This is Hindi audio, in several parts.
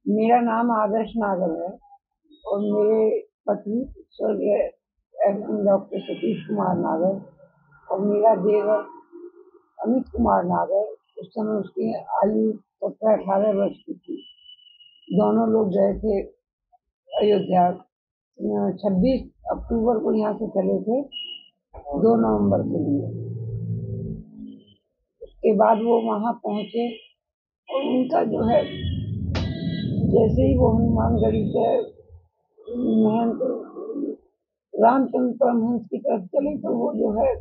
मेरा नाम आदर्श नागर है और मेरे पति स्वर्गीय डॉक्टर सतीश कुमार नागर और मेरा देवर अमित कुमार नागर, उस समय उसकी आयु 17-18 वर्ष की थी। दोनों लोग गए थे अयोध्या। 26 अक्टूबर को यहाँ से चले थे 2 नवंबर के लिए। उसके बाद वो वहाँ पहुँचे और उनका जो है, जैसे ही वो हनुमानगढ़ी से महंत रामचंद्र परमहंस की तरफ चले तो वो जो है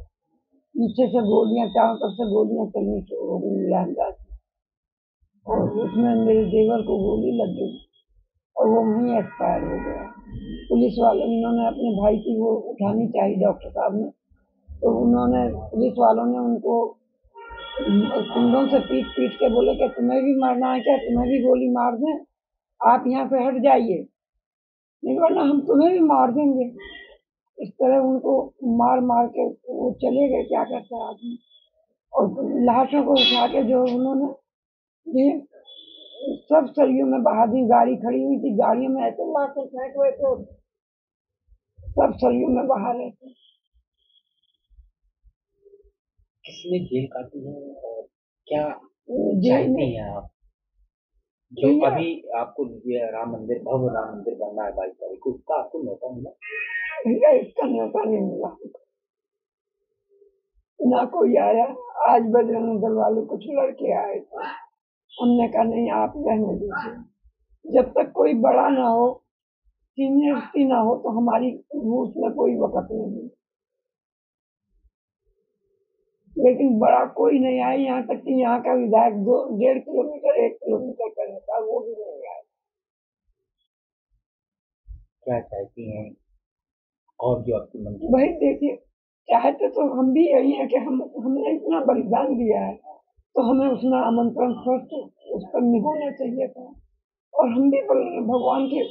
पीछे से गोलियां, चारों तरफ से गोलियां चलनी शुरू हो गई अंदाज और उसमें मेरे देवर को गोली लग गई और वो वहीं एक्सपायर हो गया। पुलिस वालों इन्होंने अपने भाई की वो उठानी चाहिए डॉक्टर साहब ने, तो उन्होंने पुलिस वालों ने उनको कुंडों से पीट पीट के बोले कि तुम्हें भी मरना है क्या, तुम्हें भी गोली मार दें, आप यहाँ से हट जाइए, नहीं वरना हम तुम्हें भी मार देंगे। इस तरह उनको मार मार के वो चले गए, क्या करता है आदमी। और लाशों को उठा के जो उन्होंने ये सब सरयू में बहा दी। गाड़ी खड़ी हुई थी, गाड़ियों में ऐसे मार कर फेंक हुए थे, सब सरयू में बहा रहे थे। किसने जेल काटी है और क्या जेल चाहती में हैं आप? जो अभी आपको ये राम मंदिर, भव्य राम मंदिर बनना है 22 तारीख को, उसका आपको न्योता मिला? भैया इसका न्योता नहीं मिला, ना कोई आया। आज बजरंग दल वाले कुछ लड़के आए थे, हमने कहा नहीं आप रहने दीजिए, जब तक कोई बड़ा ना हो, सीनियरिटी ना हो तो हमारी उसमें कोई वक़्त नहीं। लेकिन बड़ा कोई नहीं आया, यहाँ तक कि यहाँ का विधायक 1.5 किलोमीटर 1 किलोमीटर का रहता, वो भी नहीं आया। क्या चाहती हैं और जो आपकी मन की? भाई देखिए, चाहते तो हम भी यही है कि हमने इतना बलिदान दिया है तो हमें उसमें आमंत्रण फर्स्ट उस पर निभाना चाहिए था। और हम भी भगवान के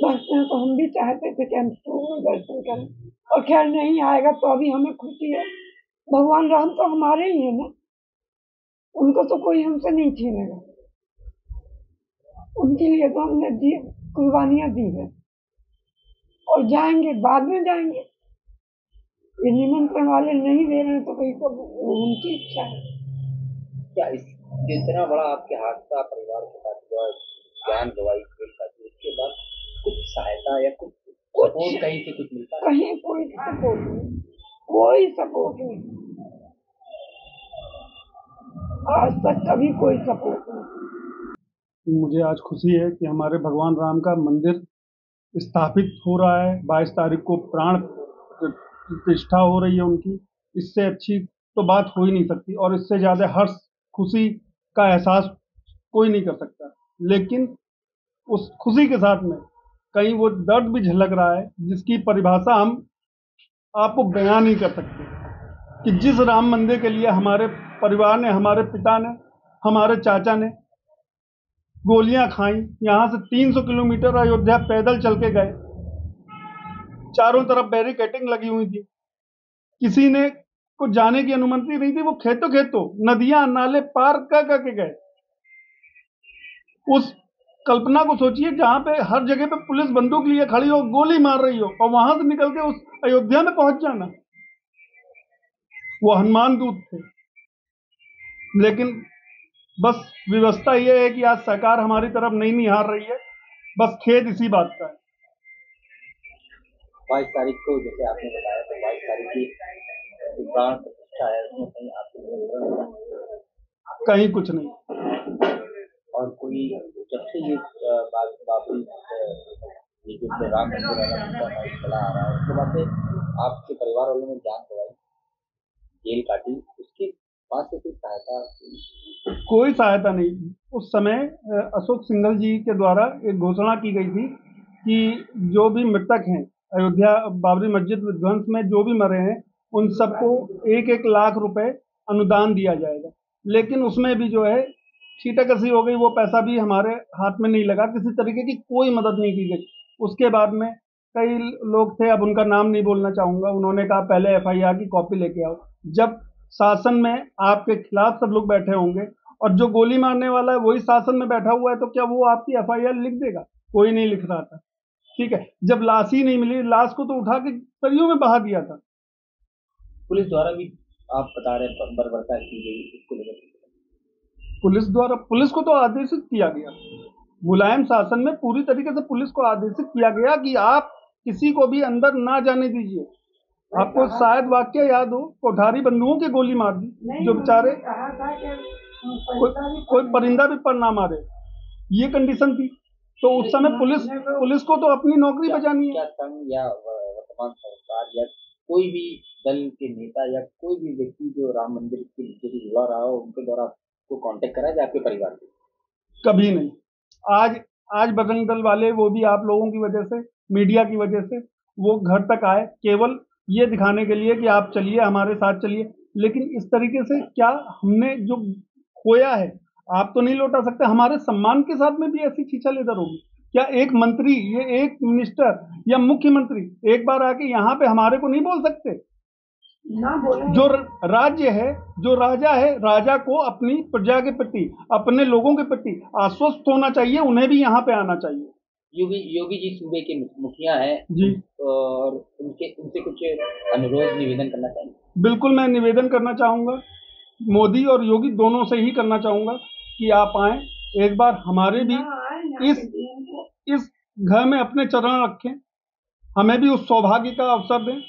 भक्त हैं तो हम भी चाहते थे कि हम शुरू में दर्शन करें, और खैर नहीं आएगा तो अभी हमें खुशी है। भगवान राम तो हमारे ही है ना, उनको तो कोई हमसे नहीं छीनेगा। उनके लिए तो हमने दी कुर्बानियां दी है और जाएंगे, बाद में जाएंगे। ये निमंत्रण वाले नहीं दे रहे हैं तो भाई तो उनकी इच्छा है। क्या इस इतना बड़ा आपके हादसा परिवार के साथ हुआ, जान गवाई, जेल काटी, उसके बाद कुछ सहायता या कुछ सपोर्ट कहीं से कुछ मिलता है? कहीं कोई सपोर्ट नहीं, कोई सपोर्ट नहीं, आज तक कभी कोई सपोर्ट नहीं। मुझे आज खुशी है कि हमारे भगवान राम का मंदिर स्थापित हो रहा है। 22 तारीख को प्राण प्रतिष्ठा हो रही है उनकी। इससे अच्छी तो बात हो ही नहीं सकती और इससे ज़्यादा हर्ष, खुशी का एहसास कोई नहीं कर सकता। लेकिन उस खुशी के साथ में कहीं वो दर्द भी झलक रहा है जिसकी परिभाषा हम आपको बयान नहीं कर सकते। कि जिस राम मंदिर के लिए हमारे परिवार ने, हमारे पिता ने, हमारे चाचा ने गोलियां खाई, यहाँ से 300 किलोमीटर अयोध्या पैदल चल के गए, चारों तरफ बैरिकेडिंग लगी हुई थी, किसी ने को जाने की अनुमति नहीं थी। वो खेतों नदियां नाले पार कर के गए। उस कल्पना को सोचिए जहां पे हर जगह पे पुलिस बंदूक लिए खड़ी हो, गोली मार रही हो, और वहां से निकल के उस अयोध्या में पहुंच जाना। वो हनुमान दूत थे। लेकिन बस व्यवस्था यह है कि आज सरकार हमारी तरफ नहीं निहार रही है। बस खेद इसी बात का है। 22 तारीख को जैसे आपने बताया, तो 22 तारीख की प्राण प्रतिष्ठा है, उसमें कहीं आपको निमंत्रण मिला? कहीं कुछ नहीं। और कोई जब से ये बात बाबरी ये जो राम मंदिर वाला चला आ रहा है, उसके बाद से आपके परिवार वालों ने जान गवाई, जेल काटी, उसके बाद से कोई सहायता? कोई सहायता नहीं। उस समय अशोक सिंघल जी के द्वारा एक घोषणा की गई थी कि जो भी मृतक हैं अयोध्या बाबरी मस्जिद विध्वंस में जो भी मरे हैं उन सबको 1-1 लाख रुपए अनुदान दिया जाएगा। लेकिन उसमें भी जो है छींटाकसी हो गई, वो पैसा भी हमारे हाथ में नहीं लगा, किसी तरीके की कोई मदद नहीं की गई। उसके बाद में कई लोग थे, अब उनका नाम नहीं बोलना चाहूंगा, उन्होंने कहा पहले FIR की कॉपी लेके आओ। जब शासन में आपके खिलाफ सब लोग बैठे होंगे और जो गोली मारने वाला है वही शासन में बैठा हुआ है, तो क्या वो आपकी एफआईआर लिख देगा? कोई नहीं लिख रहा था। ठीक है, जब लाश ही नहीं मिली, लाश को तो उठा के सरियों में बहा दिया था। पुलिस द्वारा भी आप बता रहे हैं बर्बरता की गई, इसको लेकर पुलिस को तो आदेशित किया गया, मुलायम शासन में पूरी तरीके से पुलिस को आदेशित किया गया कि आप किसी को भी अंदर ना जाने दीजिए। आपको शायद वाक्य याद हो, कोठारी बंधुओं की गोली मार दी, जो बेचारे कोई परिंदा भी पर ना मारे, ये कंडीशन थी। तो उस समय पुलिस को तो अपनी नौकरी बजानी है। क्या संघ या वर्तमान सरकार या कोई भी दल के नेता या कोई भी व्यक्ति जो राम मंदिर के नीचे से जुड़ा रहा हो, उनके द्वारा को कांटेक्ट करा जाए आपके परिवार से? कभी नहीं। आज बजरंग दल वाले, वो भी आप लोगों की वजह से, मीडिया की वजह से, वो घर तक आए केवल ये दिखाने के लिए कि आप चलिए, हमारे साथ चलिए। लेकिन इस तरीके से क्या हमने जो खोया है आप तो नहीं लौटा सकते। हमारे सम्मान के साथ में भी ऐसी खींचालेदर होगी क्या? एक मंत्री, ये एक मिनिस्टर या मुख्यमंत्री एक बार आके यहाँ पे हमारे को नहीं बोल सकते? ना बोले। जो राज्य है, जो राजा है, राजा को अपनी प्रजा के प्रति, अपने लोगों के प्रति आश्वस्त होना चाहिए, उन्हें भी यहाँ पे आना चाहिए। योगी जी सूबे के मुखिया हैं जी, और उनसे कुछ अनुरोध निवेदन करना चाहिए? बिल्कुल, मैं निवेदन करना चाहूंगा, मोदी और योगी दोनों से ही करना चाहूंगा कि आप आए, एक बार हमारे भी इस घर में अपने चरण रखें, हमें भी उस सौभाग्य का अवसर दें।